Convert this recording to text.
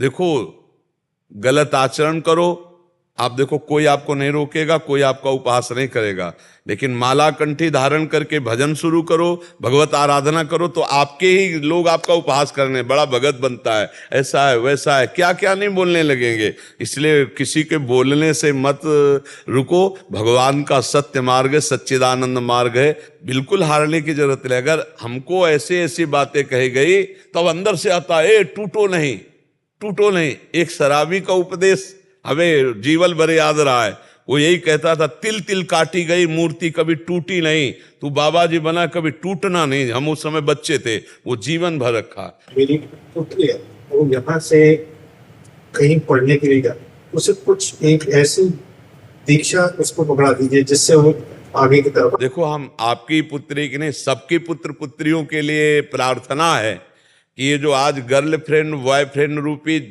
देखो, गलत आचरण करो, आप देखो कोई आपको नहीं रोकेगा, कोई आपका उपहास नहीं करेगा, लेकिन माला कंठी धारण करके भजन शुरू करो, भगवत आराधना करो, तो आपके ही लोग आपका उपहास करने, बड़ा भगत बनता है, ऐसा है वैसा है, क्या क्या नहीं बोलने लगेंगे। इसलिए किसी के बोलने से मत रुको। भगवान का सत्य मार्ग है, सच्चिदानंद मार्ग है, बिल्कुल हारने की जरूरत नहीं। अगर हमको ऐसे ऐसी बातें कही गई तब अंदर से आता है, टूटो नहीं, टूटो नहीं। एक शराबी का उपदेश हमें जीवन भर याद रहा है। वो यही कहता था, तिल तिल काटी गई मूर्ति कभी टूटी नहीं, तू बाबा जी बना कभी टूटना नहीं। हम उस समय बच्चे थे, वो जीवन भर रखा। मेरी पुत्री है, वो यहाँ से कहीं पढ़ने के लिए गया, उसे कुछ एक ऐसी दीक्षा उसको पकड़ा दीजिए जिससे वो आगे की तरफ। देखो, हम आपकी पुत्री की नहीं, सबकी पुत्र पुत्रियों के लिए प्रार्थना है कि ये जो आज गर्लफ्रेंड बॉयफ्रेंड रूपी